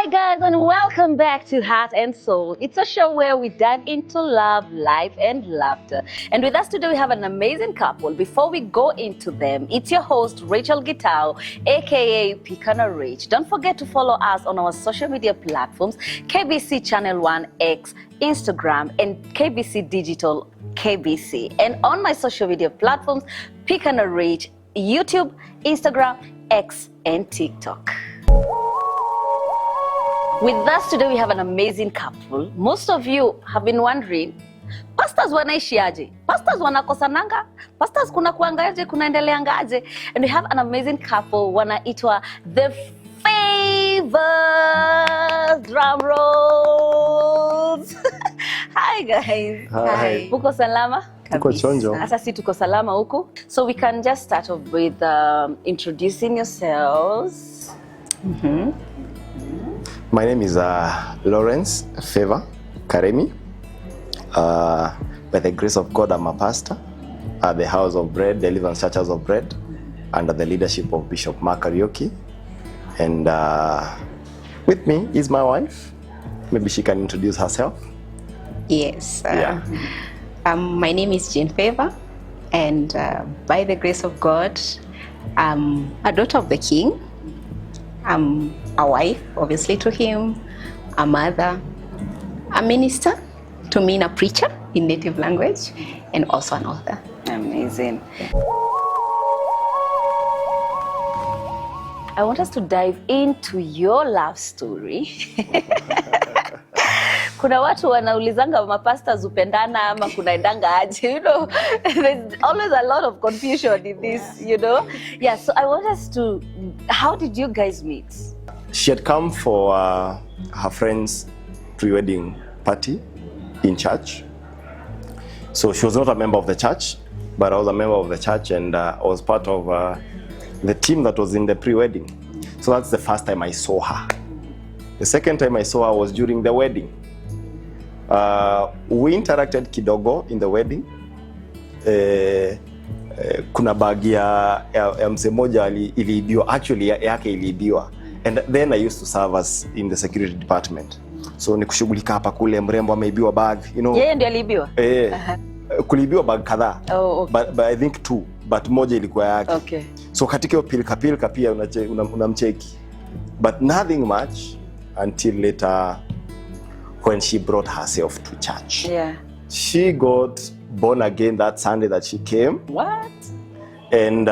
Hi guys, and welcome back to Heart and Soul. It's a show where we dive into love, life, and laughter. And with us today we have an amazing couple. Before we go into them, it's your host Rachel Gitao, aka Pikana Rach. Don't forget to follow us on our social media platforms, KBC Channel 1 X, Instagram, and KBC Digital KBC. And on my social media platforms, Pikana Rach, YouTube, Instagram, X, and TikTok. With us today, we have an amazing couple. Most of you have been wondering, pastors wanaishi aje? Pastors wanakosananga? Pastors kuna kuangaje, kunaendeleangaje? And we have an amazing couple, wanaitwa the Favours. Drum rolls. Hi guys. Hi. Uko salama? Tuko chonjo. Sasa si tuko salama huku. So we can just start off with introducing yourselves. My name is Lawrence Favours Karemi. By the grace of God, I'm a pastor at the House of Bread, Deliverance Church House of Bread, under the leadership of Bishop Mark Karaoke. And with me is my wife. Maybe she can introduce herself. Yes. My name is Jane Favours, and by the grace of God, I'm a daughter of the King. I'm a wife, obviously, to him, a mother, a minister, to mean a preacher in native language, and also an author. Amazing. I want us to dive into your love story. Kuna watu wanaulizanga mapastors upendana ama kunaendanga aje, you know. There's always a lot of confusion in this, you know. Yeah, so I want us to, how did you guys meet? She had come for her friend's pre-wedding party in church. So she was not a member of the church, but I was a member of the church, and I was part of the team that was in the pre-wedding. So that's the first time I saw her. The second time I saw her was during the wedding. We interacted kidogo in the wedding. Kuna bagi ya mse moja iliibiwa, actually yake iliibiwa. And then I used to serve as in the security department. So nikushughulika hapa kule, mrembo ameibiwa bag, you know. Yeye ndio aliibiwa? Kuliibiwa bag kadhaa. Oh, okay. But I think 2, but moja ilikuwa yake. Okay. So katika pilika pia unamcheki. But nothing much until later when she brought herself to church. Yeah. She got born again that Sunday that she came. What? And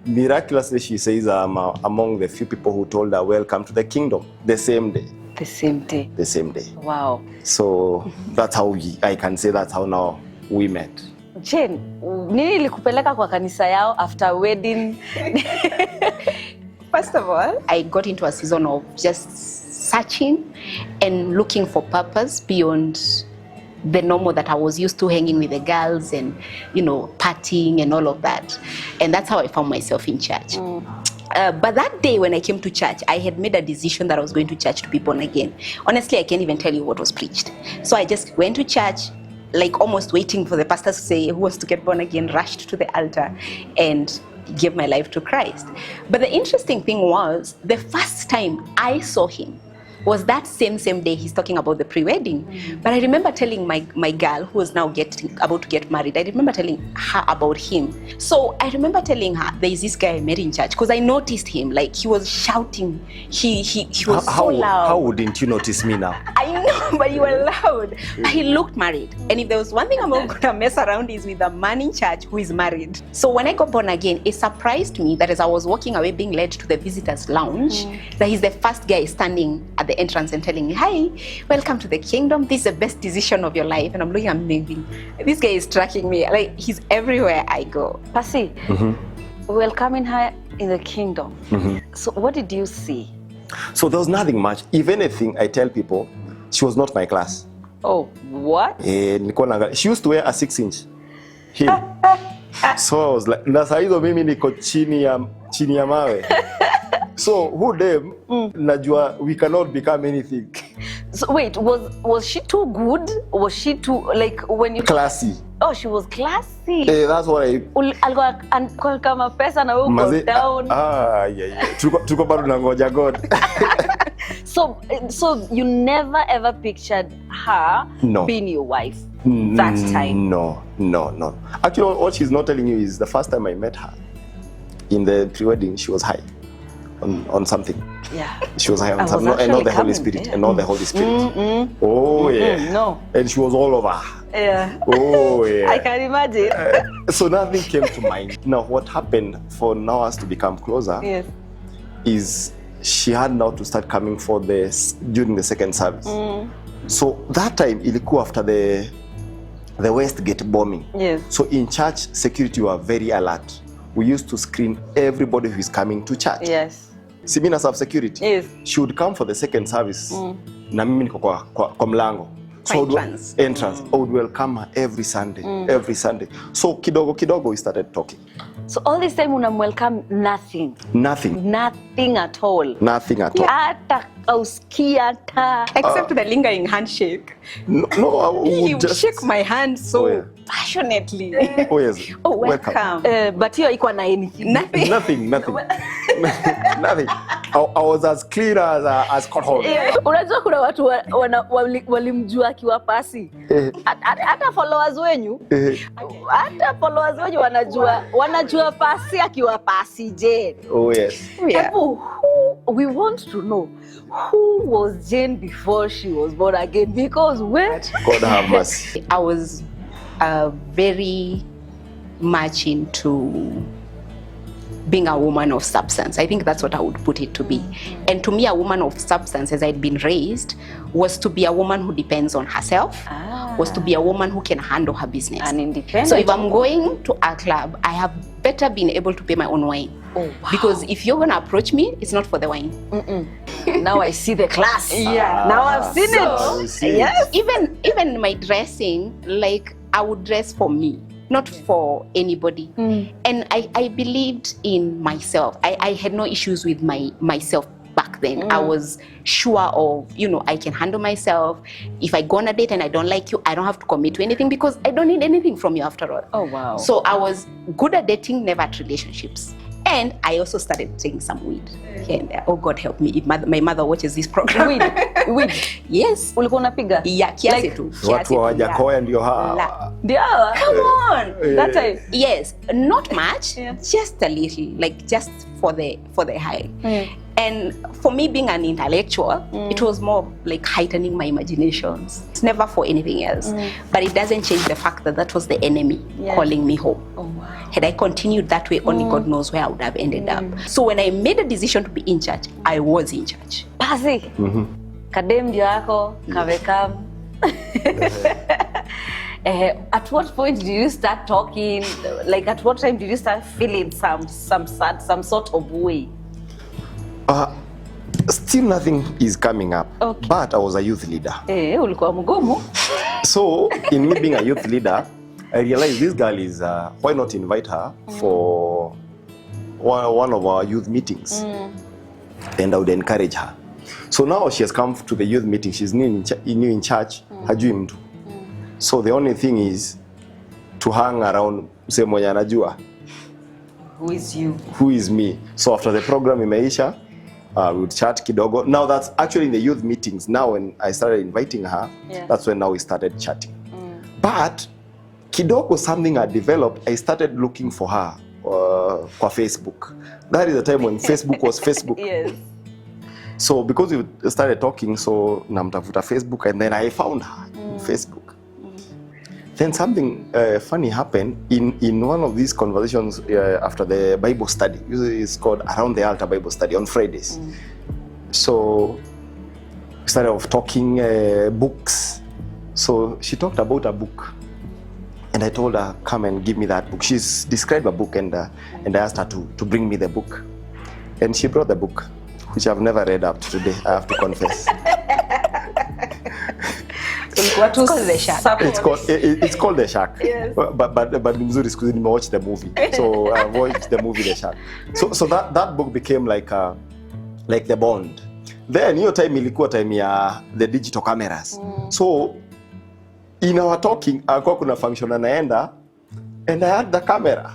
miraculously, she says, I'm among the few people who told her, welcome to the kingdom, the same day. The same day? The same day. Wow. So that's how I can say that's how now we met. Jane, nini ilikupeleka kwa kanisa yao after wedding? First of all, I got into a season of just searching and looking for purpose beyond the normal that I was used to, hanging with the girls and, you know, partying and all of that. And that's how I found myself in church. But that day when I came to church, I had made a decision that I was going to church to be born again. Honestly, I can't even tell you what was preached. So I just went to church, like almost waiting for the pastor to say who wants to get born again, rushed to the altar and gave my life to Christ. But the interesting thing was, the first time I saw him was that same day he's talking about the pre-wedding. But I remember telling my girl, who was now about to get married, I remember telling her about him. So I remember telling her, there is this guy I met in church, because I noticed him, like he was shouting, he was so loud. How wouldn't you notice me now? I know, but you were loud. But he looked married. And if there was one thing I'm not gonna mess around is with a man in church who is married. So when I got born again, it surprised me that as I was walking away being led to the visitors lounge, that he's the first guy standing at the entrance and telling me, hi, welcome to the kingdom. This is the best decision of your life. And I'm looking, I'm thinking, this guy is tracking me. Like, he's everywhere I go. Pasi, welcoming her in the kingdom. So what did you see? So there was nothing much. If anything, I tell people, she was not my class. Oh, what? She used to wear a 6-inch heel. So I was like, na saa hizo mimi niko chini ya mawe. So who them? Najua we cannot become anything. So wait, was she too good? Was she too, like, when you classy? Oh, she was classy. That's what I. Alikuwa kama pesa na wewe uko down. Yeah. Tuko bado nangoja God. So you never ever pictured her being your wife that time? No. Actually, what she's not telling you is the first time I met her in the pre-wedding, she was high on something. Yeah. She was high on something. And not the Holy Spirit. And not the Holy Spirit. Oh, yeah. No. And she was all over. Yeah. Oh, yeah. I can imagine. So nothing came to mind. Now, what happened for now us to become closer is she had now to start coming for during the second service. So that time, ilikuwa after the Westgate bombing. Yes. So in church, security were very alert. We used to screen everybody who is coming to church. Yes. Simina serve security. Yes. She would come for the second service. Na mimi niko kwa mlango. So entrance. I would welcome her every Sunday. Every Sunday. So kidogo we started talking. So all this time welcome nothing. Nothing. Nothing at all. Nothing at all. Hata auskia ta. Except the lingering handshake. No, I would he would just shake my hand so passionately. Oh yes. Oh, welcome. But hiyo haikuwa na anything. Nothing. Nothing. Nothing. I was as clear as cotton. Unajua kuna watu walimjua akiwa pasi. Hata followers wenyu. Hata followers wenyu wanajua pasi akiwa pasi Jane. Oh yes. Yeah. We want to know who was Jane before she was born again, because God have mercy. I was very much into being a woman of substance. I think that's what I would put it to be. And to me, a woman of substance, as I'd been raised, was to be a woman who depends on herself, was to be a woman who can handle her business. And independent. So if I'm going to a club, I have better been able to pay my own wine. Oh, wow. Because if you're going to approach me, it's not for the wine. Now I see the class. Yeah. Now I've seen it. Yes. Even my dressing, like I would dress for me, not for anybody. And I believed in myself. I had no issues with myself back then. I was sure of, I can handle myself. If I go on a date and I don't like you, I don't have to commit to anything because I don't need anything from you after all. Oh, wow. So I was good at dating, never at relationships. And I also started taking some weed here and there. Oh, God help me if my mother watches this program. Weed? Yes. Ulikuwa unapiga? Yeah, kiasi tu. Watu hawajakoya ndio hawa. Ndio hawa? Come on. That time? Yes, not much, just a little, like just for the high. And for me being an intellectual, it was more like heightening my imaginations. It's never for anything else. But it doesn't change the fact that that was the enemy calling me home. Oh, wow. Had I continued that way, only God knows where I would have ended up. So when I made a decision to be in church, I was in church. Basi. Kadem ndio yako, kavekam. At what point did you start talking? Like at what time did you start feeling some sort of way? Still nothing is coming up. Okay. But I was a youth leader. Ulikuwa mgumu. So in me being a youth leader, I realized this girl is, why not invite her for one of our youth meetings? And I would encourage her. So now she has come to the youth meeting. She's new in church. Hajui mtu. So the only thing is to hang around mse mwenye anajua. Who is you? Who is me? So after the program imeisha, we would chat kidogo. Now that's actually in the youth meetings. Now when I started inviting her, that's when now we started chatting. But kidogo something had developed. I started looking for her kwa Facebook. That is the time when Facebook was Facebook. Yes. So because we started talking, so namtafuta Facebook, and then I found her in Facebook. Then something funny happened in one of these conversations after the Bible study. Usually it's called Around the Altar Bible Study on Fridays. So we started off talking books. So she talked about a book. And I told her, come and give me that book. She's described a book, and I asked her to bring me the book. And she brought the book, which I've never read up to today, I have to confess. What was The Shack? It's called The Shack. Yes. But mzuri siku hizi watch the movie. So I watched the movie The Shack. So that book became like the bond. Then hiyo time ilikuwa time ya the digital cameras. So in our talking, alikuwa kuna function anaenda, and I had the camera.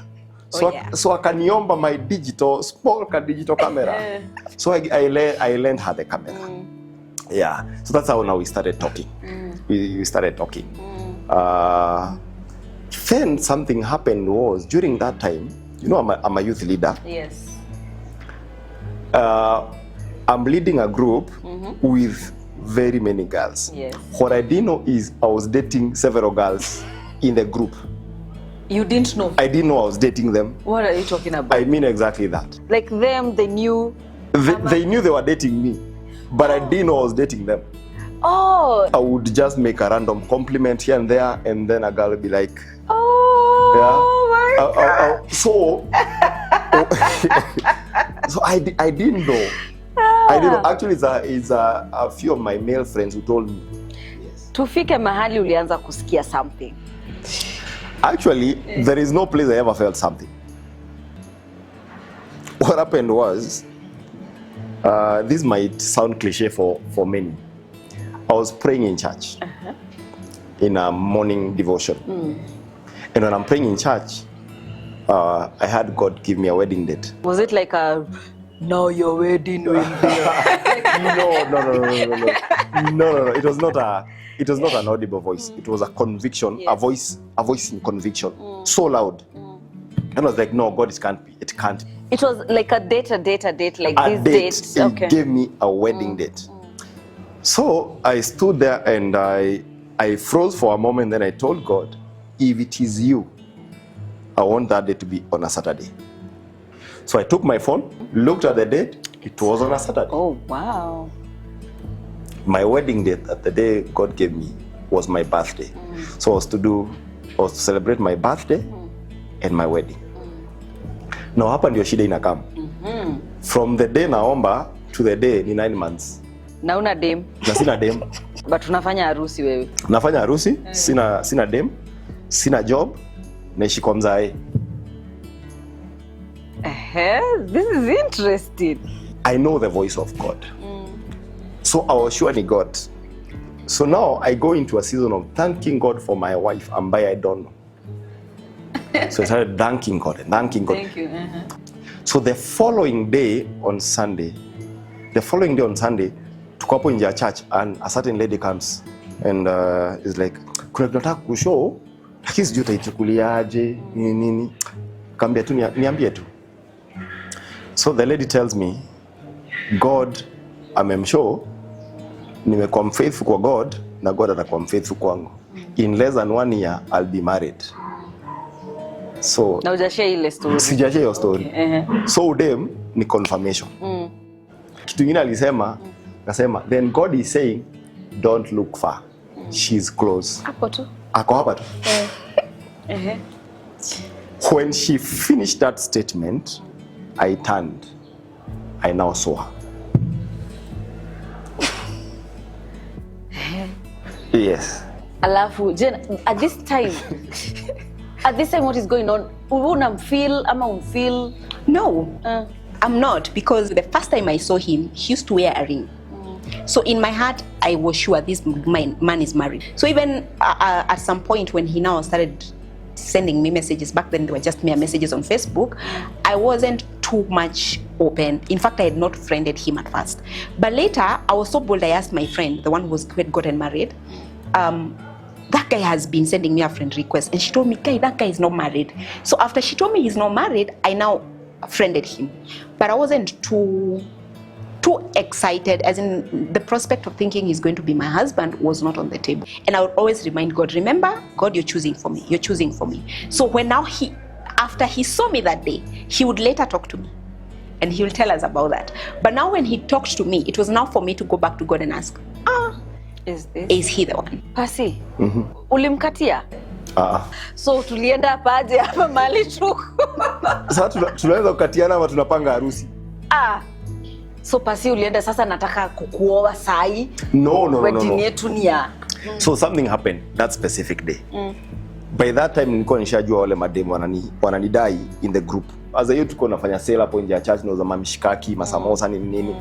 So akaniomba my digital small digital camera. So I lent her the camera. Yeah, so that's how now we started talking. We started talking. Then something happened was during that time, you know, I'm a youth leader. Yes. I'm leading a group with very many girls. Yes. What I didn't know is I was dating several girls in the group. You didn't know? I didn't know I was dating them. What are you talking about? I mean exactly that. Like them, they knew? They knew they were dating me, but I didn't know I was dating them. Oh. I would just make a random compliment here and there, and then a girl would be like, oh, yeah. My God. So I didn't know. I didn't know. Actually, it's a few of my male friends who told me. Tufike mahali ulianza kusikia something. Actually, there is no place I ever felt something. What happened was, this might sound cliche for many. I was praying in church in a morning devotion. And when I'm praying in church, I had God give me a wedding date. Was it like a, now your wedding will be? No. It was not an audible voice. It was a conviction, yes. a voice in conviction, so loud. And I was like, no, God, it can't be. It was like a date, like a this date. Okay. It gave me a wedding date. So I stood there and I froze for a moment. Then I told God, if it is you, I want that day to be on a Saturday. So I took my phone, looked at the date. It was on a Saturday. Oh, wow. My wedding date at the day God gave me was my birthday. So I was to celebrate my birthday and my wedding. Now hapa ndio shida inakam. From the day naomba to the day ni 9 months. Na una dem? Na sina dem. But unafanya harusi wewe? Nafanya harusi, sina dem, sina job, naishi kwa mzae. This is interesting. I know the voice of God. So I was sure ni God. So now I go into a season of thanking God for my wife, ambaye I don't know. So I started thanking God. Thank you. So the following day on Sunday, tuko hapo nje ya church and a certain lady comes and is like, kuna tunataka kushow, lakini sijui utaichukuliaje nini. Kaambia tu niambie tu. So the lady tells me, God amemshow nimekuwa faithful kwa God na God atakuwa faithful kwangu. In less than 1 year I'll be married. So na hujashare ile story. Sijashare hiyo story. Okay. So udem ni confirmation. Kitu kingine alisema, akasema then God is saying don't look far. She's close. Hapo tu. Ako hapa tu. When she finished that statement, I turned. I now saw her. Yes. Alafu, Jen, at this time, what is going on? Unfeel? No, I'm not, because the first time I saw him, he used to wear a ring. So in my heart, I was sure this man is married. So even at some point when he now started sending me messages, back then they were just mere messages on Facebook, I wasn't too much open. In fact, I had not friended him at first. But later, I was so bold, I asked my friend, the one who had gotten married, that guy has been sending me a friend request. And she told me, that guy is not married. So after she told me he's not married, I now friended him. But I wasn't too excited, as in the prospect of thinking he's going to be my husband was not on the table. And I would always remind God, remember, God, you're choosing for me. You're choosing for me. So when now after he saw me that day, he would later talk to me. And he will tell us about that. But now when he talked to me, it was now for me to go back to God and ask, is he the one? Pasi, ulimkatia? So tulienda paje hapa mali tuko. Sasa tunaweza kukatiana ama tunapanga harusi? So Pasi ulienda sasa nataka kukuoa sai? No. Wedding yetu ni ya. So something happened that specific day. By that time nilikuwa nishajua wale mademu wananidai in the group. As hiyo tuko nafanya sale hapo nje ya church na za mishikaki, masamosa nini.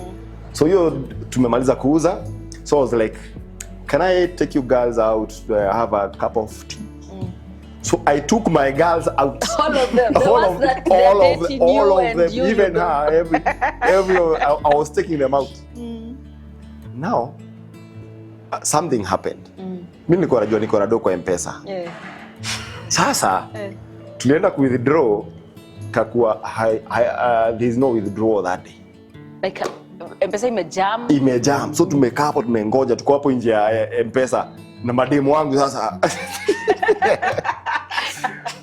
So hiyo tumemaliza kuuza. So I was like, can I take you girls out to have a cup of tea? So I took my girls out. All of them. All of them. Even her. Every I was taking them out. Now, something happened. Mimi nilikuwa najua niko na do kwa M-Pesa. Sasa tulienda ku withdraw, kakuwa there is no withdrawal that day. Like M-Pesa imejam. So tumekaa hapo tumengoja, tuko hapo nje ya M-Pesa na mademu wangu sasa.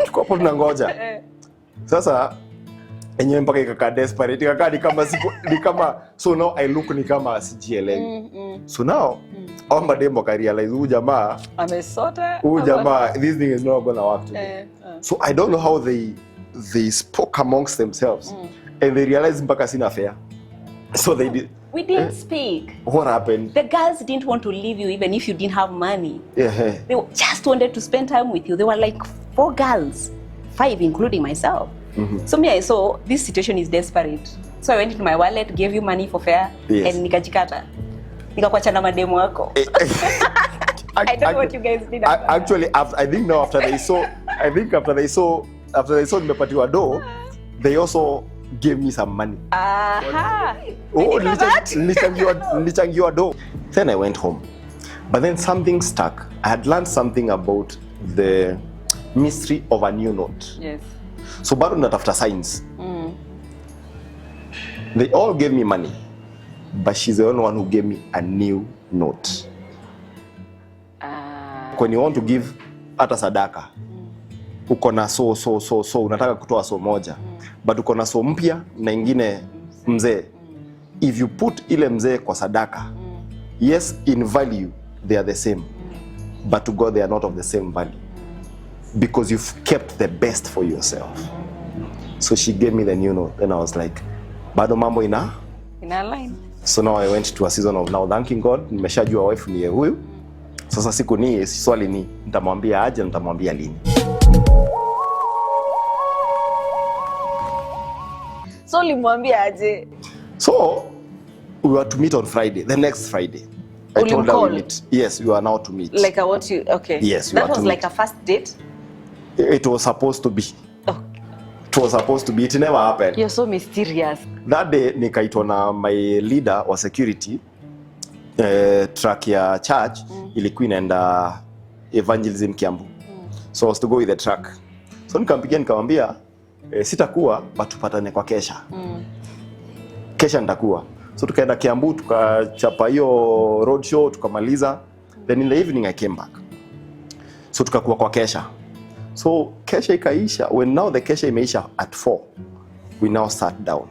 Tuko hapo tunangoja. Sasa enyewe mpaka ikakaa desperate, ikakaa ni kama so now I look ni kama sijielewi. So now all mademu wakarealize huyu jamaa amesota, this thing is not gonna work today. So I don't know how they spoke amongst themselves and they realized mpaka sina fare. So they did. We didn't speak. What happened? The girls didn't want to leave you even if you didn't have money. Yeah. They just wanted to spend time with you. There were like 4 girls, 5 including myself. So me, I saw this situation is desperate. So I went into my wallet, gave you money for fare, and nikajikata. Nikakuacha na mademu wako. I don't know what you guys did. Actually, I think now after they saw nimepatiwa do, they also gave me some money. Nilichangiwa do. Then I went home. But then something stuck. I had learned something about the mystery of a new note. Yes. So bado natafuta signs. They all gave me money, but she's the only one who gave me a new note. When you want to give hata sadaka, uko na so unataka kutoa so moja, but uko na so mpya na ingine mzee. If you put ile mzee kwa sadaka, yes, in value they are the same, but to God they are not of the same value, because you've kept the best for yourself. So she gave me the new note. Then I was like, bado mambo in a line. So now I went to a season of now thanking God. Nimeshajua wife ni huyu. Sasa siku ni swali ni nitamwambia aje, nitamwambia lini. So ulimwambia aje? So we were to meet on Friday, the next Friday. I told her we meet. Yes, we are now to meet. Like I want you, okay. Yes, that was like a first date? It was supposed to be. Oh. It was supposed to be. It never happened. You're so mysterious. That day nikaitwa na my leader wa security. Truck ya church ilikuwa inaenda evangelism Kiambu. So I was to go with the truck. So nikampigia nikamwambia sitakuwa but tupatane kwa kesha. Kesha nitakuwa. So tukaenda Kiambu, tukachapa hiyo road show, tukamaliza. Then in the evening I came back. So tukakuwa kwa kesha. So kesha ikaisha. When now the kesha imeisha at 4, we now sat down.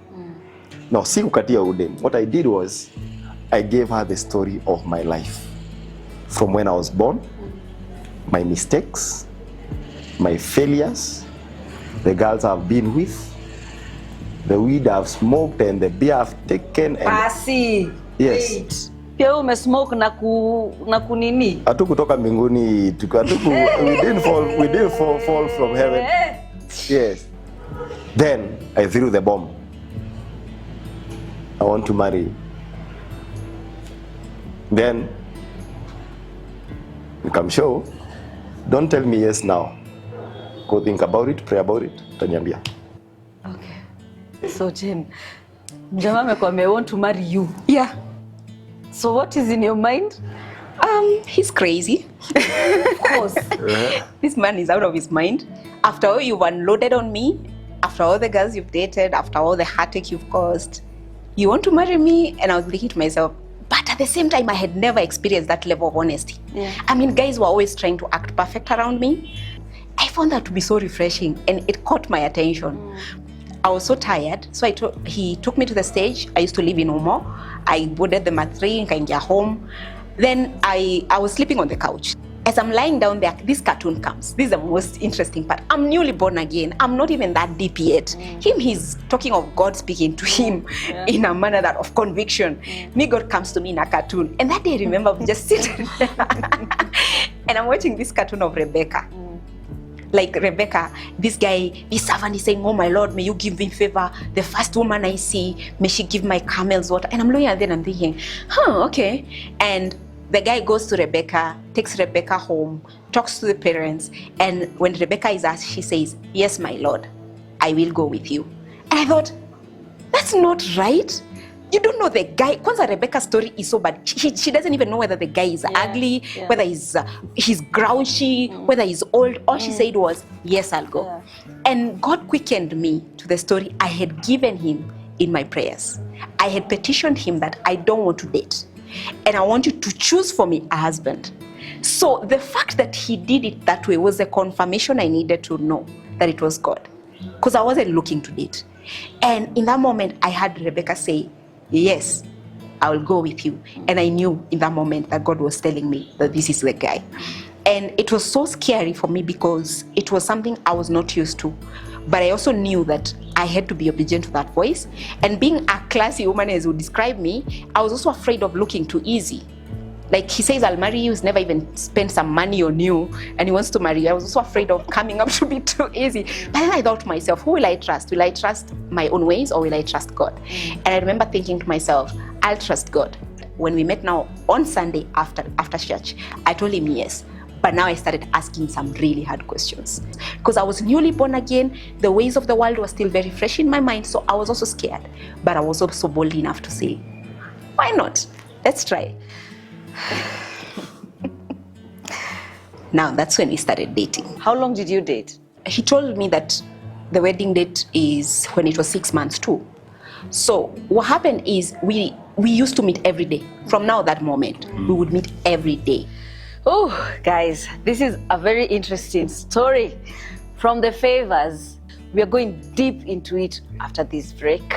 Now sikukatia udem. What I did was I gave her the story of my life. From when I was born, my mistakes, my failures, the girls I've been with, the weed I've smoked and the beer I've taken. Pasi. Yes. Wait. Pia umesmoke na kunini? Hatukutoka mbinguni, we didn't fall from heaven. Yes. Then I threw the bomb. I want to marry you. Then you come show. Don't tell me yes now. Go think about it, pray about it. Tanyambia. Okay. So Jen, jamaa amekwambia I want to marry you. Yeah. So what is in your mind? He's crazy. Of course. This man is out of his mind. After all you've unloaded on me, after all the girls you've dated, after all the heartache you've caused, you want to marry me? And I was thinking to myself, but at the same time, I had never experienced that level of honesty. Yeah. I mean, guys were always trying to act perfect around me. I found that to be so refreshing, and it caught my attention. I was so tired, so he took me to the stage. I used to live in Umo. I boarded them at 3 in Kaingia home. Then I was sleeping on the couch. As I'm lying down there, this cartoon comes. This is the most interesting part. I'm newly born again. I'm not even that deep yet. He's talking of God speaking to him in a manner that of conviction. Me, God comes to me in a cartoon. And that day, I remember I'm just sitting and I'm watching this cartoon of Rebecca. Like Rebecca, this guy, this servant is saying, oh my Lord, may you give me favor. The first woman I see, may she give my camels water. And I'm looking at it and I'm thinking, okay. And the guy goes to Rebecca, takes Rebecca home, talks to the parents. And when Rebecca is asked, she says, yes, my Lord, I will go with you. And I thought, that's not right. You don't know the guy. Kwanza Rebecca's story is so bad. She doesn't even know whether the guy is ugly, whether he's grouchy, whether he's old. All she said was, yes, I'll go. Yeah. And God quickened me to the story I had given him in my prayers. I had petitioned him that I don't want to date. And I want you to choose for me a husband. So the fact that he did it that way was a confirmation I needed to know that it was God. Because I wasn't looking to date. And in that moment, I heard Rebecca say, yes, I will go with you. And I knew in that moment that God was telling me that this is the guy. And it was so scary for me because it was something I was not used to. But I also knew that I had to be obedient to that voice. And being a classy woman, as would describe me, I was also afraid of looking too easy. Like he says, I'll marry you. He's never even spent some money on you. And he wants to marry you. I was also afraid of coming up to be too easy. But then I thought to myself, who will I trust? Will I trust my own ways or will I trust God? And I remember thinking to myself, I'll trust God. When we met now on Sunday after church, I told him yes. But now I started asking some really hard questions. Because I was newly born again. The ways of the world were still very fresh in my mind. So I was also scared. But I was also bold enough to say, why not? Let's try. Now that's when we started dating. How long did you date? He told me that the wedding date is when it was 6 months too. So what happened is we used to meet every day. From now that moment, we would meet every day. Oh, guys, this is a very interesting story from the Favours. We are going deep into it after this break.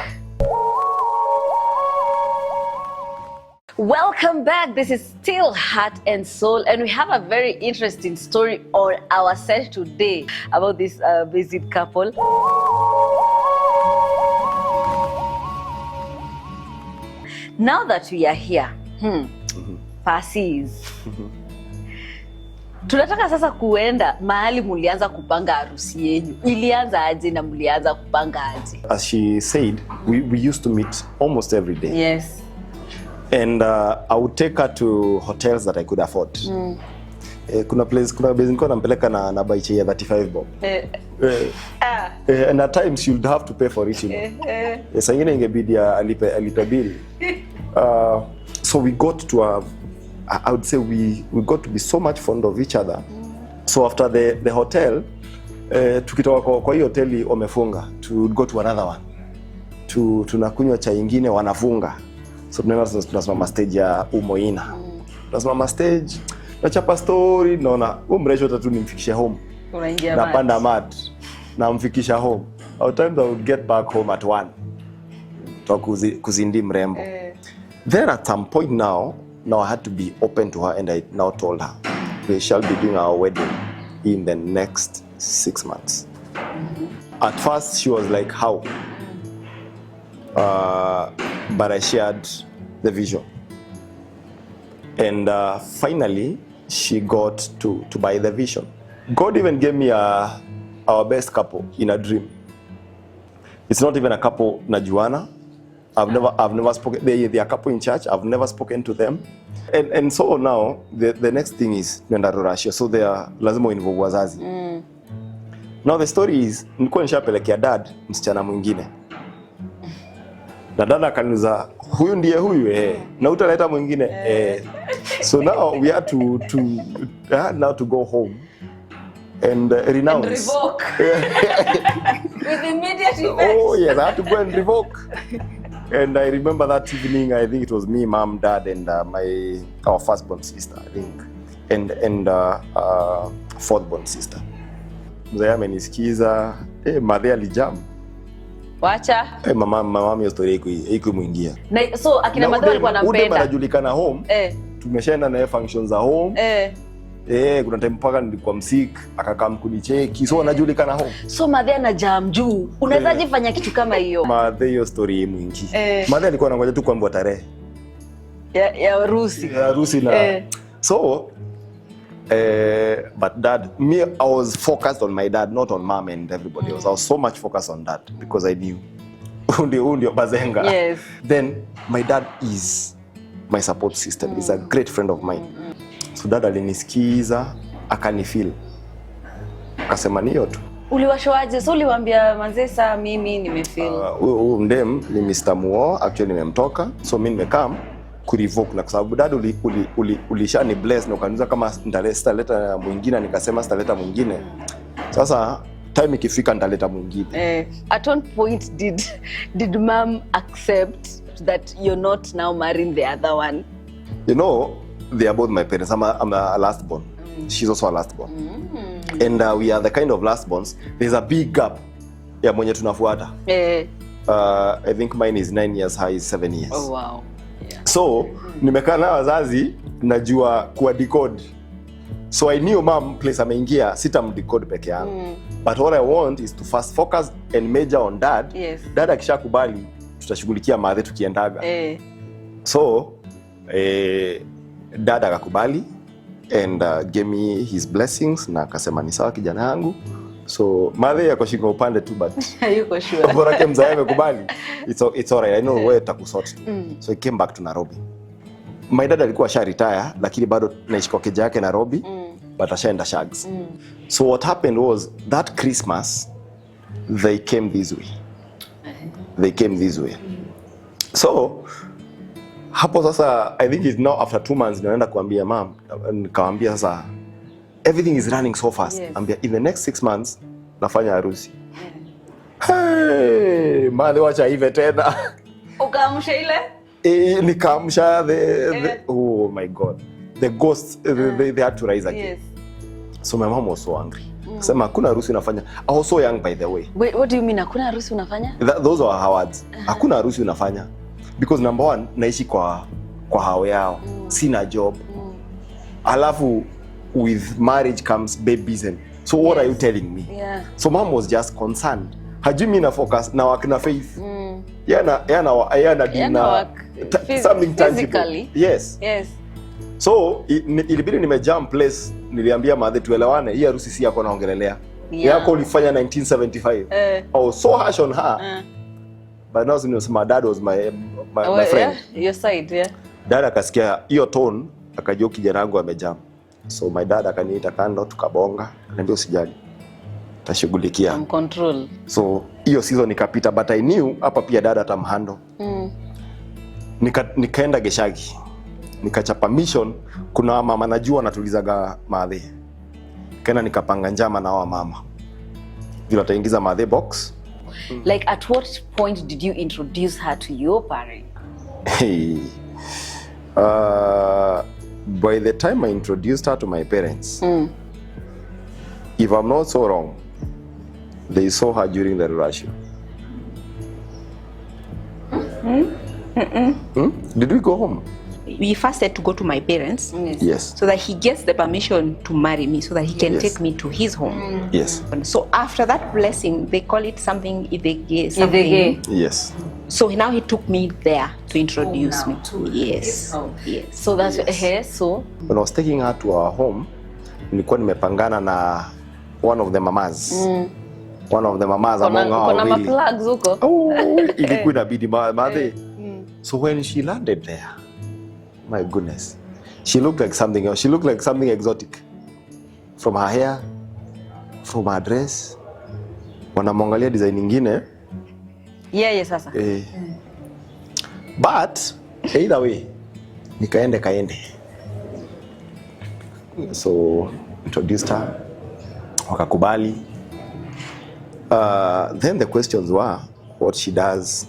Welcome back. This is still Heart and Soul, and we have a very interesting story on our set today about this amazing couple. Now that we are here, Parsis. Tunataka sasa kuenda mahali mulianza kupanga harusi yenu. Ilianza aje na mulianza kupanga aje? As she said, we used to meet almost every day. Yes. And I would take her to hotels that I could afford. Kuna base nilikuwa nampeleka na baiche ya 35 bob. And at times you'd have to pay for it, you know. Sasa ingine ingebidi alipe bill. So we got to I would say we got to be so much fond of each other. So after the hotel, tukitoka kwa hiyo hoteli wamefunga, to go to another one. Tunakunywa chai ingine wanafunga. So tunasimama stage ya Umoina. Tunasimama stage, nachapa story, naona mrejo tatu nimfikishe home. Napanda mat, namfikisha home. Our times I would get back home at 1. Kuzindi mrembo. Then at some point now I had to be open to her, and I now told her we shall be doing our wedding in the next 6 months. At first she was like, how? But I shared the vision. And finally, she got to buy the vision. God even gave me our best couple in a dream. It's not even a couple najuana. I've never spoken. They are a couple in church. I've never spoken to them. And so now the next thing is nenda Russia. So they are lazima involve wazazi. Now the story is nilikuwa nishapelekea dad msichana mwingine. Na dada akaniuliza huyu ndiye huyu na utaleta mwingine So now we had to go home and renounce and revoke with immediate effect. Oh yes, I had to go and revoke. And I remember that evening, I think it was me, mom, dad, and our firstborn sister, I think, and fourthborn sister. Mzee amenisikiza, madhe alijam. Wacha. Mama hiyo story iko muingia. Na so akina madhe walikuwa wanampenda. Ude anajulikana home. Tumeshaenda na functions za home. Kuna time mpaka nilikuwa msik, akakam kunicheki. So anajulikana home. So madhe anajam juu. Unawezaje fanya kitu kama hiyo? Madhe hiyo story mwingi. Madhe alikuwa anangoja tu kuambiwa tarehe. Ya harusi. Ya harusi na. So but dad, me, I was focused on my dad, not on mom and everybody else. I was so much focused on dad because I knew. Undio bazenga. Yes. Then my dad is my support system. He's a great friend of mine. So dad alinisikiza, akanifeel. Akasema niyo tu. Uliwashoaje? So uliwaambia manzesa mimi nimefeel. Ndem ni Mr. Muo, actually nimemtoka. So mimi nimekam kurevoke na kwa sababu dad ulishani bless na ukaniuliza kama nitaleta mwingine, nikasema sitaleta mwingine. Sasa time ikifika nitaleta mwingine. At one point did mom accept that you're not now marrying the other one? You know, they are both my parents. I'm a last born. She's also a last born. And we are the kind of last borns. There's a big gap ya mwenye tunafuata. I think mine is 9 years, high is 7 years. Oh wow. Yeah. So nimekaa na wazazi najua kuwa decode. So I knew mom place ameingia sitamdecode peke yangu. But what I want is to first focus and major on dad. Yes. Dad akishakubali tutashughulikia madhe tukiendaga. So dad akakubali and gave me his blessings na akasema ni sawa kijana yangu. So madhe yako shika upande tu but yuko sure. Bora kama mzae amekubali. It's all right. I know wewe takusort tu. So he came back to Nairobi. My dad alikuwa sha retire lakini bado naishi kwa keja yake Nairobi. But ashaenda shags. So what happened was that Christmas they came this way. So hapo sasa I think it's now after 2 months naenda kuambia mom, nikamwambia sasa everything is running so fast. Yes. Ambia in the next 6 months nafanya harusi. Hey, madhe wacha hive tena. Ukaamsha ile? Nikaamsha the oh my god. The ghosts they had to rise again. Yes. So my mom was so angry. Sema hakuna harusi unafanya. I was so young by the way. Wait, what do you mean hakuna harusi unafanya? Those are her words. Hakuna harusi unafanya. Because number one, naishi kwa hao yao. Sina job. Alafu with marriage comes babies and so what are you telling me? Yeah. So mom was just concerned. Hajui mimi na focus na work na faith. Yana dina something tangible. Yes. So ilibidi nimejump place, niliambia madhe tuelewane, hii harusi si yako naongelelea. Yako ulifanya 1975. I was so harsh on her. But now my dad was my friend. Yeah, your side, yeah. Dad akasikia hiyo tone, akajua kijana wangu amejam. So my dad akaniita kando tukabonga, akaniambia usijali. Tashughulikia. Control. So hiyo season ikapita but I knew hapa pia dad atamhandle. Nikaenda Geshagi. Nikachapa mission, kuna mama najua natulizaga madhe. Kena nikapanga njama na wa mama. Vile ataingiza madhe box. Like at what point did you introduce her to your parents? Hey. By the time I introduced her to my parents, if I'm not so wrong, they saw her during the rush. Did we go home? We first had to go to my parents. Yes. So that he gets the permission to marry me, so that he can take me to his home. Yes. So after that blessing, they call it something Idege. Something. Yes. So now he took me there to introduce me. Yes. Yes. So that's so when I was taking her to our home, nilikuwa nimepangana na one of the mamas. One of the mamas among our kuna plugs huko. Oh, ilikuwa inabidi madhe. So when she landed there, my goodness, she looked like something else. She looked like something exotic. From her hair, from her dress. Wanamwangalia design nyingine. Yeah, sasa. But either way, kaende. So introduced her, wakakubali. Then the questions were what she does.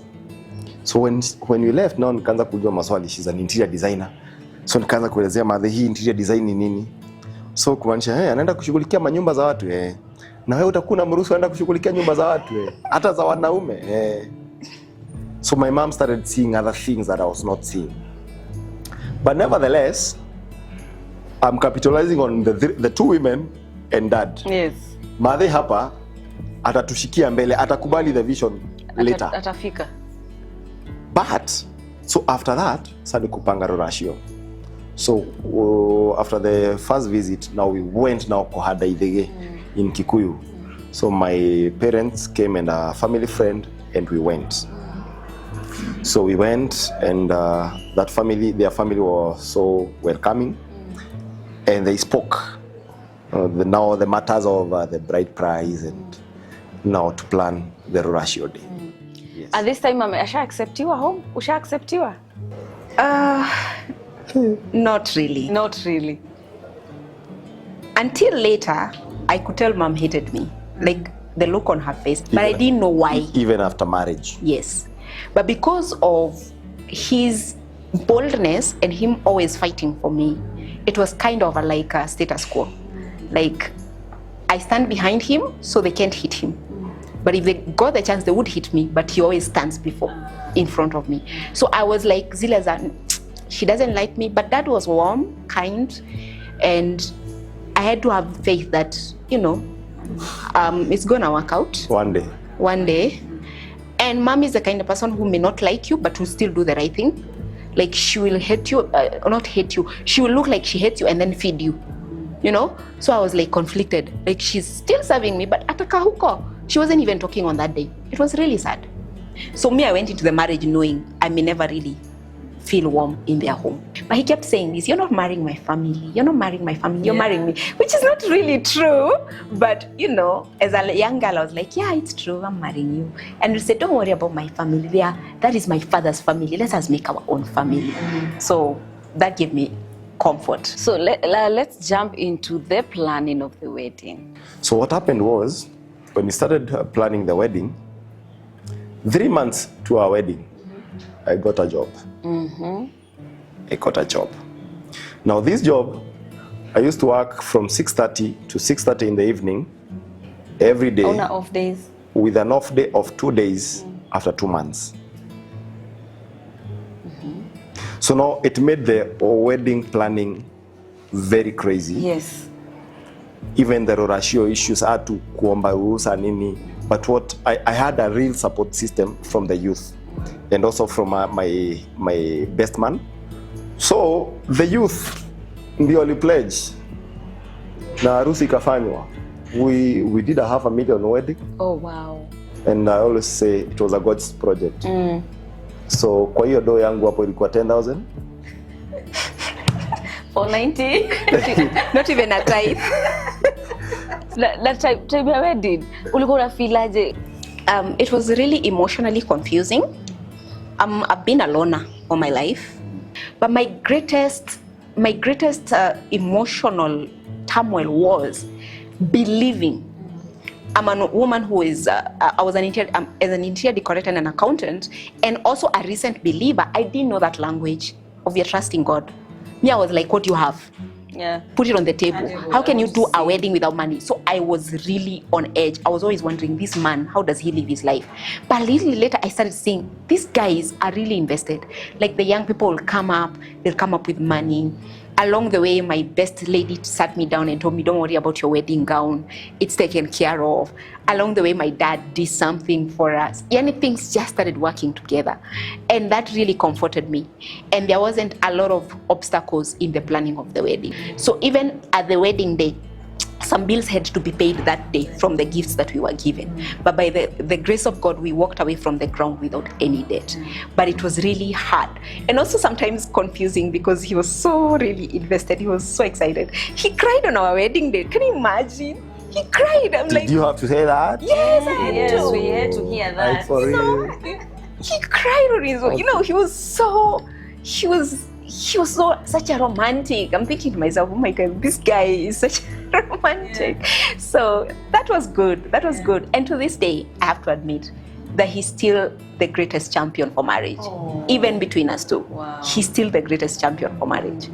So when we left, now nikaanza kujua maswali. She's an interior designer. So nikaanza kuelezea madhe hii interior design ni nini. So kumaanisha anaenda kushughulikia manyumba za watu na wewe utakuwa unamruhusu aenda kushughulikia nyumba za watu hata za wanaume So my mom started seeing other things that I was not seeing. But nevertheless, I'm capitalizing on the two women and dad. Yes. Madhe hapa atatushikia mbele, atakubali the vision later. Atafika. But so after that, sasa kupanga ratio. So after the first visit, now we went now Kohada Idege in Kikuyu. So my parents came and a family friend and we went. So we went and their family was so welcoming and they spoke now the matters of the bride price and now to plan the Rurashio day. Yes. At this time, asha acceptiwa home? Usha acceptiwa? Not really. Not really. Until later, I could tell mom hated me. Like the look on her face. But I didn't know why. Even after marriage? Yes. But because of his boldness and him always fighting for me, it was kind of like a status quo. Like, I stand behind him so they can't hit him. But if they got the chance, they would hit me, but he always stands in front of me. So I was like, Zilaza, she doesn't like me, but dad was warm, kind, and I had to have faith that, it's gonna work out. One day. One day. And mom is the kind of person who may not like you, but will still do the right thing. Like, she will hate you, not hate you. She will look like she hates you and then feed you, So I was like conflicted. Like, she's still serving me, but ataka huko. She wasn't even talking on that day. It was really sad. So me, I went into the marriage knowing I may never really feel warm in their home. But he kept saying this, you're not marrying my family. You're not marrying my family. You're marrying me, which is not really true. But, as a young girl, I was like, yeah, it's true. I'm marrying you. And he said, don't worry about my family. That is my father's family. Let us make our own family. So that gave me comfort. So let's jump into the planning of the wedding. So what happened was, when we started planning the wedding, 3 months to our wedding, I got a job. I got a job. Now this job, I used to work from 6:30 to 6:30 in the evening, every day. On off days? With an off day of 2 days after 2 months. So now it made the wedding planning very crazy. Yes. Even the Rurashio issues had to kuomba ruhusa nini. But what I had a real support system from the youth and also from my best man. So the youth ndio wali pledge na harusi ikafanywa. We did a $500,000 wedding. Oh wow. And I always say it was a God's project. So kwa hiyo do yangu hapo ilikuwa 10,000. For 90? Not even a tithe. That time ya wedding, ulikuwa unafeel aje? It was really emotionally confusing. I've been a loner all my life. But my greatest emotional turmoil was believing. I'm a woman who is, I was as an interior decorator and an accountant, and also a recent believer. I didn't know that language of your trust in God. Me, I was like, what do you have? Yeah. Put it on the table. How can you do a wedding without money? So I was really on edge. I was always wondering, this man, how does he live his life? But a little later, I started seeing these guys are really invested. Like the young people will come up, they'll come up with money. Along the way, my best lady sat me down and told me, don't worry about your wedding gown. It's taken care of. Along the way, my dad did something for us. Things just started working together. And that really comforted me. And there wasn't a lot of obstacles in the planning of the wedding. So even at the wedding day, some bills had to be paid that day from the gifts that we were given. But by the grace of God, we walked away from the ground without any debt. But it was really hard. And also sometimes confusing because he was so really invested. He was so excited. He cried on our wedding day. Can you imagine? He cried. Did you have to say that? Yes, I had Yes, to. we had to hear that. Like for real? He cried on his own. He was such a romantic. I'm thinking to myself, oh my God, this guy is such a romantic. Yeah. So that was good. That was good. And to this day, I have to admit that he's still the greatest champion for marriage. Oh. Even between us two. Wow. He's still the greatest champion for marriage.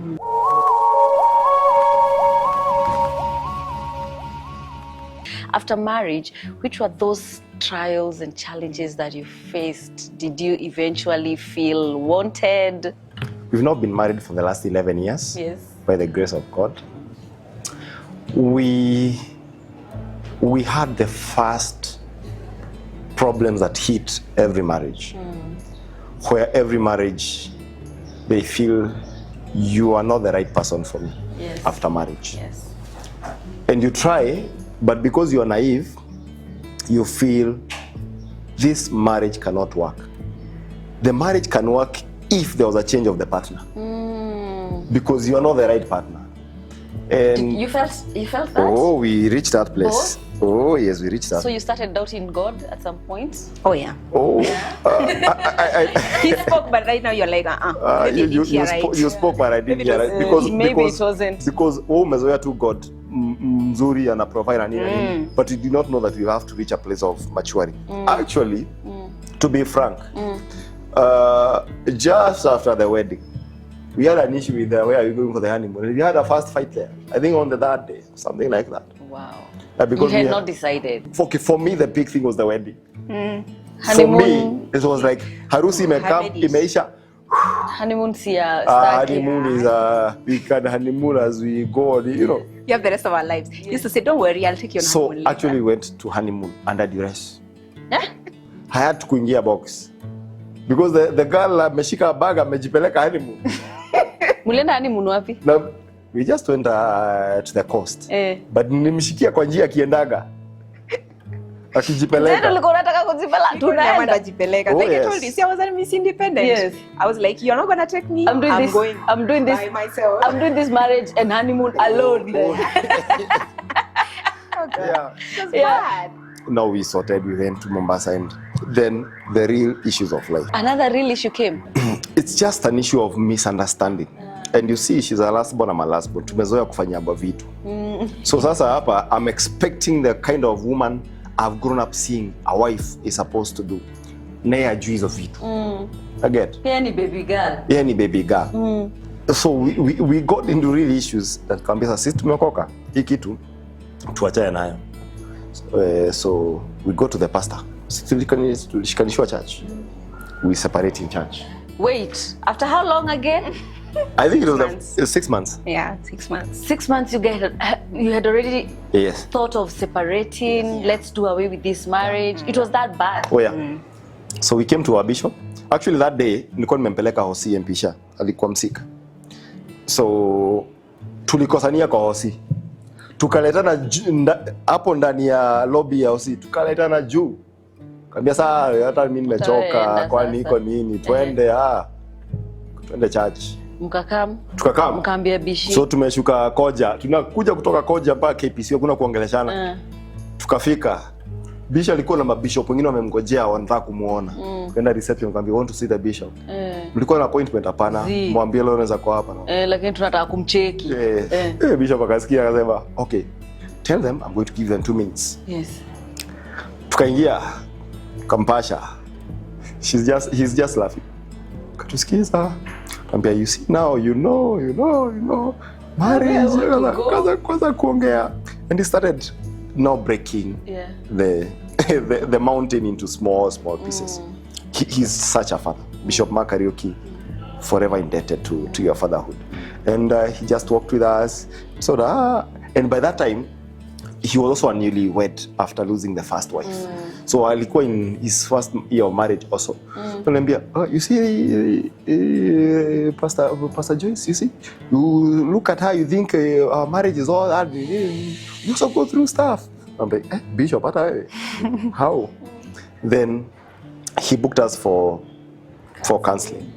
After marriage, which were those trials and challenges that you faced? Did you eventually feel wanted? We've not been married for the last 11 years. Yes. By the grace of God. We had the first problems that hit every marriage. Where every marriage, they feel you are not the right person for me. Yes. After marriage. Yes. And you try, but because you are naive, you feel this marriage cannot work. The marriage can work if there was a change of the partner. Because you are not the right partner. And you felt that? Oh, we reached that place. Both? Oh yes, we reached that. So you started doubting God at some point? Oh yeah. Oh, He spoke, but right now you're like, you spoke, but I didn't hear right because maybe it wasn't. Because umezoea to God mzuri and provide and nini, but you do not know that you have to reach a place of maturing. Actually, to be frank, just after the wedding, we had an issue with where are you going for the honeymoon. We had a first fight there. I think on the third day, something like that. Wow. Because you had not decided. For me, the big thing was the wedding. Honeymoon. For me, it was like harusi imeisha. Honeymoon honeymoon is we can honeymoon as we go on, you know. You have the rest of our lives. You used to say, don't worry, I'll take you on honeymoon. So actually we went to honeymoon under duress. I had to kuingia box because the girl ameshika bag amejipeleka honeymoon. Mulienda honeymoon wapi? No, we just went to the coast. But nimshikia kwa njia kiendaga. Akijipeleka. Ndio ulikuwa unataka kujipeleka? Tunaenda jipeleka. Like I told you, see, I was Miss Independent. Yes. I was like, you're not going to take me. I'm doing this by myself. I'm doing this marriage and honeymoon alone. Okay. Yeah. It was bad. Now we sorted, we went to Mombasa, and then the real issues of life. Another real issue came. It's just an issue of misunderstanding. And you see, she's a last born, I'm a last born. Tumezoea kufanya vitu. So sasa hapa, I'm expecting the kind of woman I've grown up seeing a wife is supposed to do. Naye ajui hizo vitu. I get. Yeye ni baby girl. Yeye ni baby girl. So we got into real issues that kambia sisi tumeokoka. Hii kitu tuachane nayo. So we go to the pastor. Tulishikanishwa church. We separate in church. Wait, after how long again? I think it was 6 months. Yeah, 6 months. 6 months you had already Yes. thought of separating, let's do away with this marriage. It was that bad. Oh yeah. So we came to our bishop. Actually that day nilikuwa nimempeleka hosi mpisha. Alikuwa msika. So tulikosania kwa hosi. Tukaletana hapo ndani ya lobby ya hosi. Tukaletana juu. Kaambia saa hata mimi nimechoka, kwani iko nini? Twende twende church. Tukakam. Mkaambia bishi. So tumeshuka Koja. Tunakuja kutoka Koja mpaka KBC, hakuna kuongeleshana. Tukafika. Bishop alikuwa na mabishop wengine wamemngojea wanataka kumuona. Kwenda reception kwambia want to see the bishop. Mlikuwa na appointment hapana. Mwambie leo unaweza kwa hapa na. Lakini tunataka kumcheki. Bishop akasikia akasema, "Okay. Tell them I'm going to give them 2 minutes." Yes. Tukaingia kampasha. He's just laughing. Katusikiza. Kambia you see now you know marriage kwanza kuongea, and he started now breaking the mountain into small pieces. He's such a father. Bishop Mark Kariuki, forever indebted to your fatherhood. And he just walked with us. So and by that time he was also a newlywed after losing the first wife. So alikuwa in his first year of marriage also. Ananiambia, you see Pastor Joyce, you see, you look at her, you think our marriage is all hard. You also go through stuff. I'm like, Bishop, how? Then he booked us for counseling.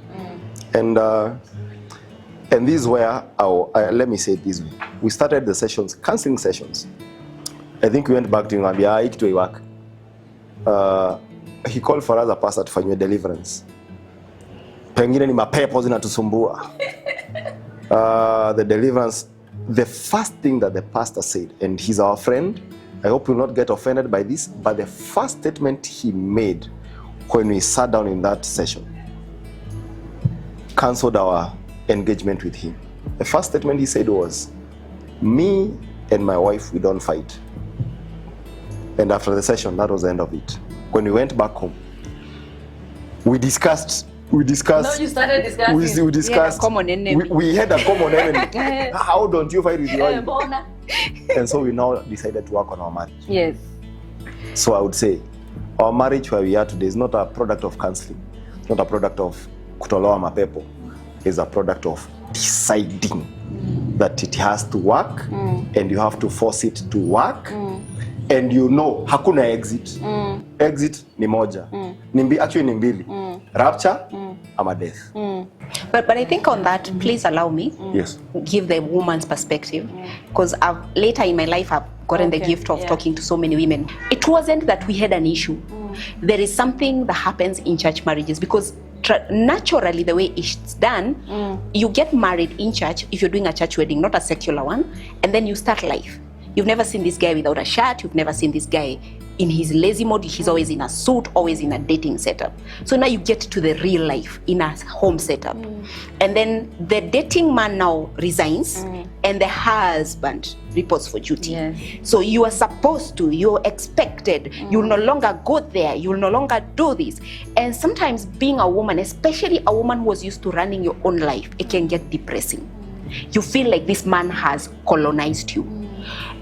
And this is where let me say it this way. We started the sessions, counseling sessions. I think we went back to him and be work. He called for us a pastor to find deliverance. Pengine ni mapepo zinatusumbua. The deliverance, the first thing that the pastor said, and he's our friend, I hope you'll not get offended by this, but the first statement he made when we sat down in that session cancelled our engagement with him. The first statement he said was, "Me and my wife, we don't fight." And after the session, that was the end of it. When we went back home, we discussed. No, you started discussing. We discussed. We had a common enemy. We had a common enemy. How don't you fight with your wife? And so we now decided to work on our marriage. Yes. So I would say, our marriage where we are today is not a product of counseling. It's not a product of kutolewa mapepo. It's a product of deciding that it has to work, and you have to force it to work. and you know hakuna exit. Exit ni moja. Actually ni mbili. Rapture ama death. But I think on that, please allow me Yes. give the woman's perspective, because later in my life I've gotten the gift of talking to so many women. It wasn't that we had an issue. There is something that happens in church marriages, because naturally the way it's done, you get married in church if you're doing a church wedding, not a secular one, and then you start life. You've never seen this guy without a shirt. You've never seen this guy in his lazy mode. He's always in a suit, always in a dating setup. So now you get to the real life in a home setup. And then the dating man now resigns and the husband reports for duty. Yes. So you are supposed to, you're expected, you'll no longer go there, you'll no longer do this. And sometimes being a woman, especially a woman who was used to running your own life, it can get depressing. You feel like this man has colonized you.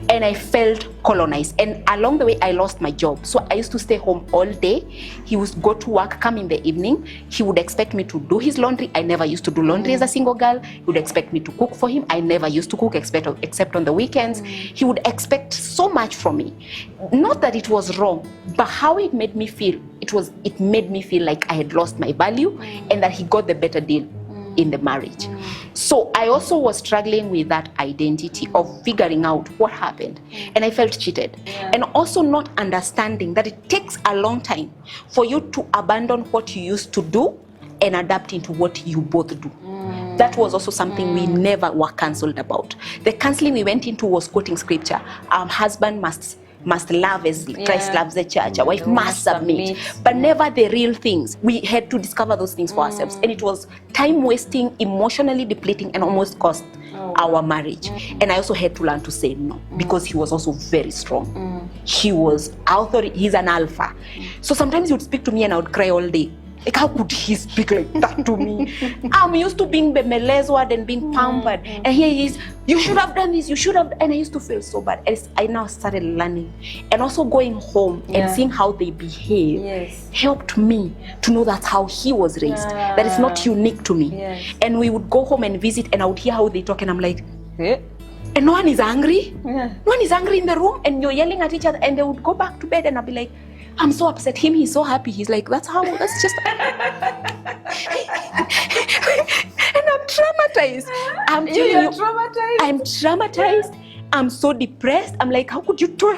And I felt colonized, and along the way I lost my job. So I used to stay home all day. He would go to work, come in the evening. He would expect me to do his laundry. I never used to do laundry as a single girl. He would expect me to cook for him. I never used to cook except on the weekends. He would expect so much from me. Not that it was wrong, but how it made me feel, it made me feel like I had lost my value and that he got the better deal in the marriage. So I also was struggling with that identity of figuring out what happened, and I felt cheated. And also not understanding that it takes a long time for you to abandon what you used to do and adapt into what you both do. That was also something we never were counseled about. The counseling we went into was quoting scripture. Husband must love as Christ loves the church. A wife must submit, but never the real things. We had to discover those things for ourselves, and it was time wasting, emotionally depleting, and almost cost our marriage. And I also had to learn to say no, because he was also very strong. He was authority. He's an alpha. So sometimes he would speak to me and I would cry all day. Like, how could he speak like that to me? I'm used to being bemelezed and being pampered. And here he is, you should have done this, you should have. And I used to feel so bad. As I now started learning. And also going home and seeing how they behave helped me to know that's how he was raised. That is not unique to me. And we would go home and visit, and I would hear how they talk, and I'm like, and no one is angry. No one is angry in the room, and you're yelling at each other. And they would go back to bed, and I'd be like, I'm so upset. He's so happy. He's like, that's just. And I'm traumatized. I'm telling you, traumatized. I'm traumatized. I'm so depressed. I'm like, how could you tell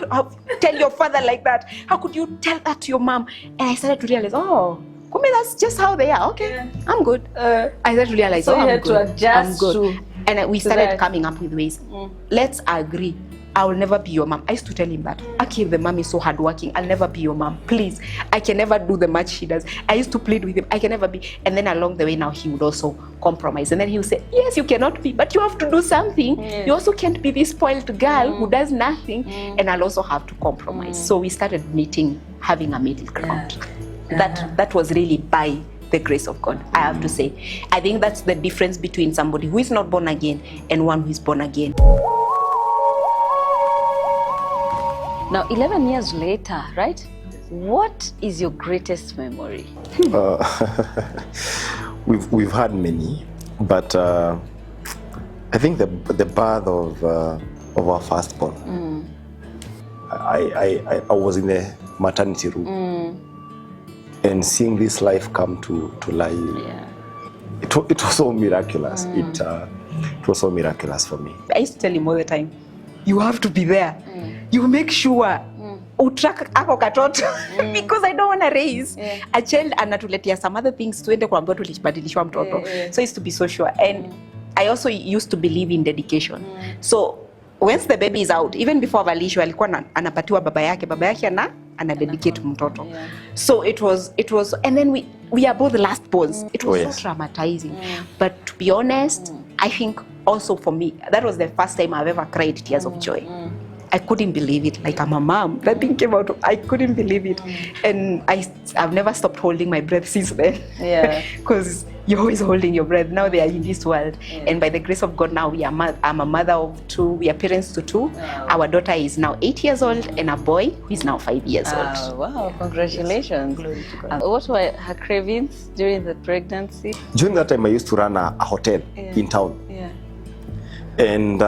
your father like that? How could you tell that to your mom? And I started to realize, Kumi, that's just how they are. Okay, I'm good. I started to realize, so you I'm had good. to adjust. I'm good. And we started coming up with ways. Let's agree. I will never be your mom. I used to tell him that. Aki, the mom is so hardworking. I'll never be your mom. Please. I can never do the much she does. I used to plead with him. I can never be. And then along the way now, he would also compromise. And then he would say, yes, you cannot be, but you have to do something. You also can't be this spoiled girl who does nothing. And I'll also have to compromise. So we started meeting, having a middle ground. That was really by the grace of God, I have to say. I think that's the difference between somebody who is not born again and one who is born again. Now, 11 years later, right? What is your greatest memory? We've had many, but I think the birth of our firstborn. I was in the maternity room and seeing this life come to life. It was so miraculous. It was so miraculous for me. I used to tell him all the time, you have to be there. You make sure utrack ako katoto because I don't want to raise a child anatuletea some other things tuende kuambiwa tulibadilishwa mtoto. So I used to be so sure. And I also used to believe in dedication. So once the baby is out, even before avalishwa alikuwa anapatiwa baba yake ana dedicate mtoto. So it was and then we are both last borns. It was so traumatizing. But to be honest, I think also for me, that was the first time I've ever cried tears of joy. I couldn't believe it. Like, I'm a mom. That thing came out. I couldn't believe it. And I've never stopped holding my breath since then. Because you're always holding your breath. Now they are in this world. And by the grace of God, now I'm a mother of 2. We are parents to 2. Our daughter is now 8 years old, and a boy who is now 5 years old. Wow, congratulations. Glory to God. What were her cravings during the pregnancy? During that time, I used to run a hotel in town. And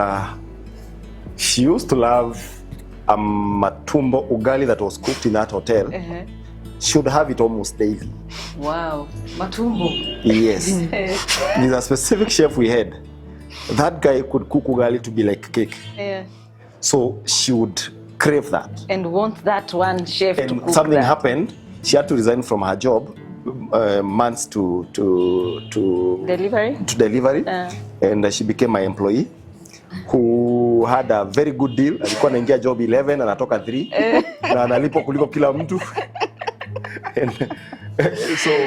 she used to love matumbo ugali that was cooked in that hotel. She would have it almost daily. Wow, matumbo. Yes. There's a specific chef we had. That guy could cook ugali to be like cake. Yeah. So she would crave that. And want that one chef to cook. And something happened. She had to resign from her job, months to delivery. And she became my employee, who had a very good deal. Alikuwa anaingia job 11 anatoka 3 na analipwa kuliko kila mtu.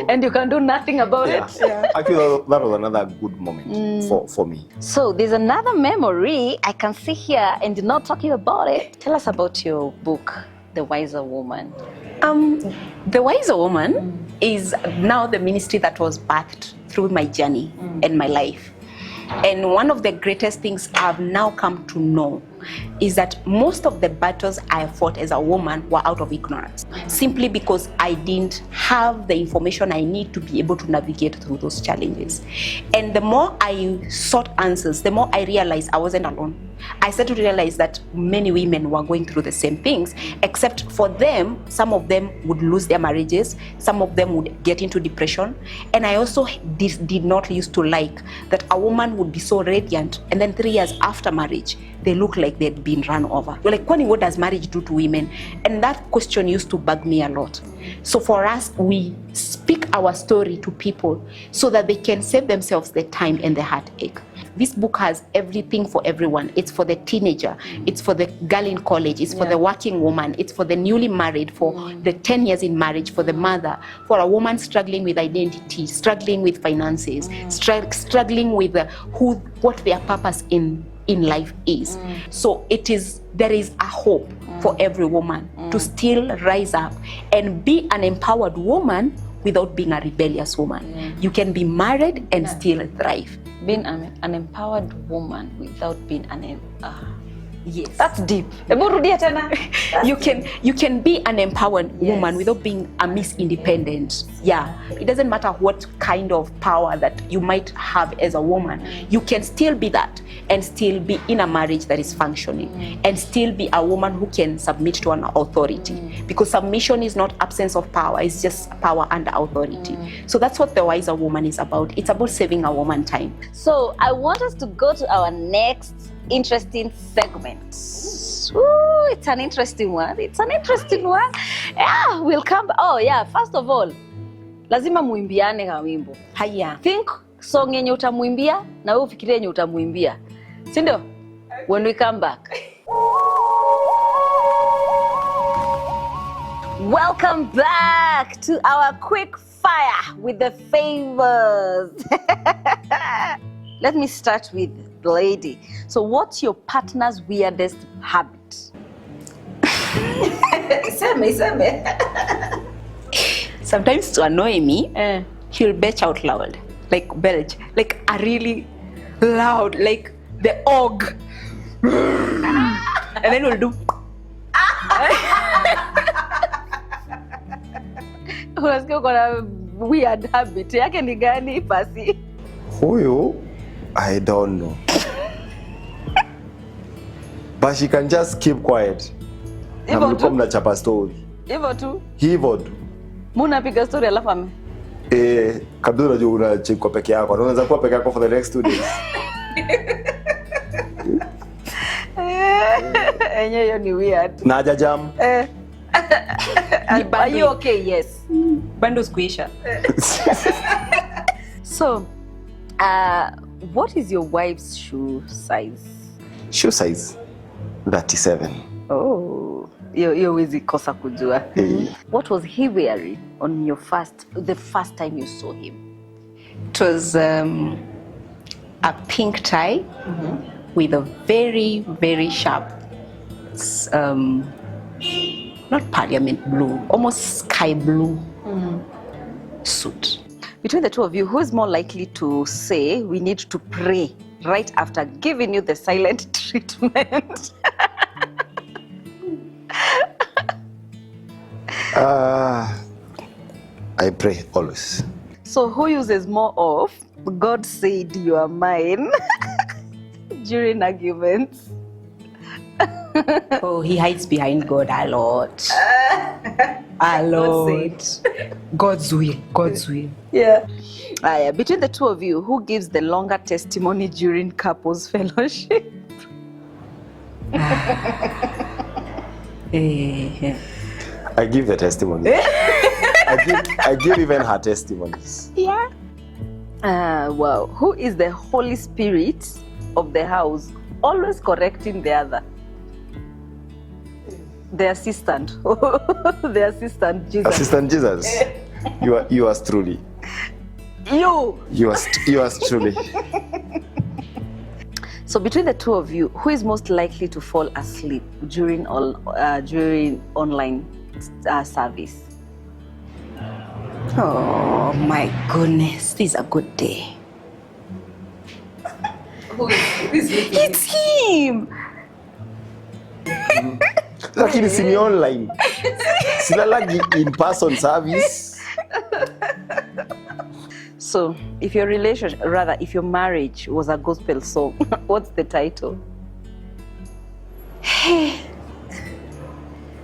And you can do nothing about it. Actually, that was another good moment for me. So there's another memory I can see here, and you're not talking about it. Tell us about your book, The Wiser Woman. The Wiser Woman is now the ministry that was birthed through my journey and my life. And one of the greatest things I've now come to know is that most of the battles I fought as a woman were out of ignorance, simply because I didn't have the information I need to be able to navigate through those challenges. And the more I sought answers, the more I realized I wasn't alone. I started to realize that many women were going through the same things, except for them, some of them would lose their marriages, some of them would get into depression. And I also did not used to like that a woman would be so radiant, and then 3 years after marriage, they look like they'd been run over. You're like, what does marriage do to women? And that question used to bug me a lot. So for us, we speak our story to people so that they can save themselves the time and the heartache. This book has everything for everyone. It's for the teenager, it's for the girl in college, it's for the working woman, it's for the newly married, for the 10 years in marriage, for the mother, for a woman struggling with identity, struggling with finances, struggling with what their purpose in life is. So there is a hope for every woman to still rise up and be an empowered woman without being a rebellious woman. You can be married and still thrive. Being an empowered woman without being yes, that's deep. You can be an empowered woman without being a Miss Independent. Yeah, it doesn't matter what kind of power that you might have as a woman. You can still be that and still be in a marriage that is functioning and still be a woman who can submit to an authority, because submission is not absence of power, it's just power under authority. So that's what The Wiser Woman is about. It's about saving a woman time. So I want us to go to our next interesting segment. Ooh, it's an interesting one. Yeah, we'll come. Oh yeah, first of all, lazima muimbiane ka wimbo. Haya. Think song yenye utamuimbia na wewe ufikirie yenye utamuimbia. Si ndio? When we come back. Welcome back to our quick fire with the Favours. Let me start with the lady. So what's your partner's weirdest habit? Sometimes to annoy me, he'll belch out loud. Like belch. Like a really loud, like the og. And then we'll do. Unasikia uko na weird habit. Yake ni gani basi? Huyo, I don't know. But she can just keep quiet. Na mlikuwa mnachapa story. Hivyo tu. Hivyo tu. Munapiga story alafu ame. Kabla unajua unacheka peke yako. Unaweza kuwa peke yako for the next 2 days. Enyeyo ni weird. Na hajajam. Are you okay? Yes. Bandos kuisha. So, what is your wife's shoe size? Shoe size 37. Oh, you wezi kosa kujua. What was he wearing on the first time you saw him? It was a pink tie with a very, very sharp, not parliament blue, almost sky blue suit. Between the two of you, who is more likely to say we need to pray right after giving you the silent treatment? I pray always. So who uses more of God said you are mine during arguments? Oh, he hides behind God a lot. A lot. God's will. God's will. Yeah. Between the two of you, who gives the longer testimony during couples fellowship? I give the testimony. I give even her testimonies. Yeah. Wow. Who is the Holy Spirit of the house, always correcting the other? The assistant. The assistant Jesus. Assistant Jesus. You are truly. You are truly. So between the two of you, who is most likely to fall asleep during online service? Oh my goodness, this is a good day. Who is It's him. Lakini si online. Silalagi in person service. So, if your marriage was a gospel song, what's the title?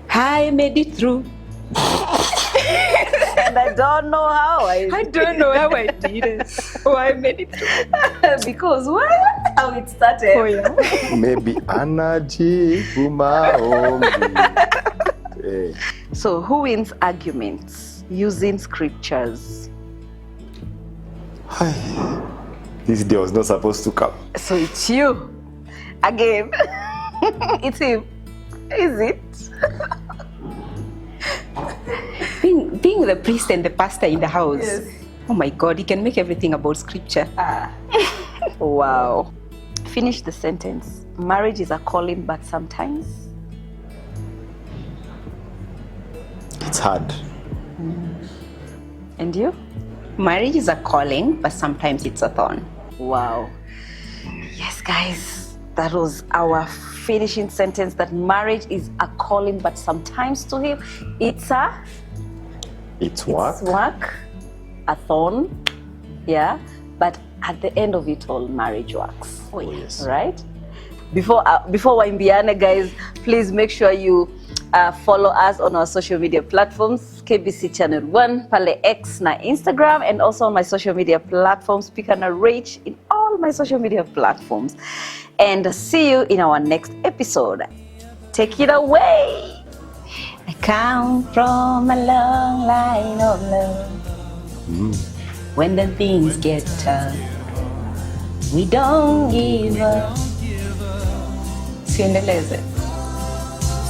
I made it through. And I don't know how I don't know how I did it. Oh, I made it through. Because how it started. Oh, yeah. Maybe Anaji Bumaombi. So, who wins arguments using scriptures? This day was not supposed to come. So it's you again. It's him. Is it? Being the priest and the pastor in the house. Yes. Oh my God, he can make everything about scripture. Wow. Finish the sentence. Marriage is a calling, but sometimes It's hard. And you? Marriage is a calling, but sometimes it's a thorn. Wow. Yes, guys, that was our finishing sentence, that marriage is a calling, but sometimes to him, it's work. It's work, a thorn, yeah, but at the end of it all, marriage works. Oh, yes. Right? Before Waimbiane, guys, please make sure you follow us on our social media platforms, KBC Channel 1, Pale X na Instagram, and also on my social media platforms, Pick and Reach in all my social media platforms. And see you in our next episode. Take it away. I come from a long line of love. When the things get tough, we don't give up. Siendeleze.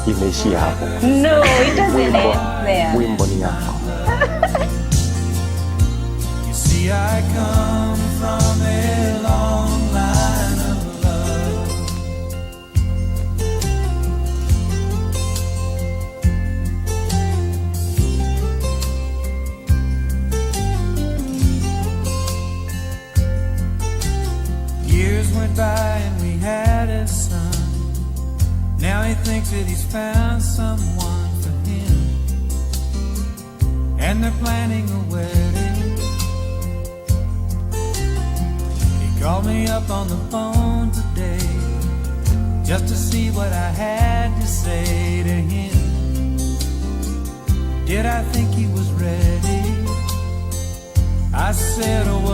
Imeishia hapo. No, it doesn't end there. Wimbo ni yako. You see, I come from a long line of love. Years went by and we had a son. Now he thinks that he's found someone for him, and they're planning a wedding. He called me up on the phone today just to see what I had to say to him. Did I think he was ready? I said, oh,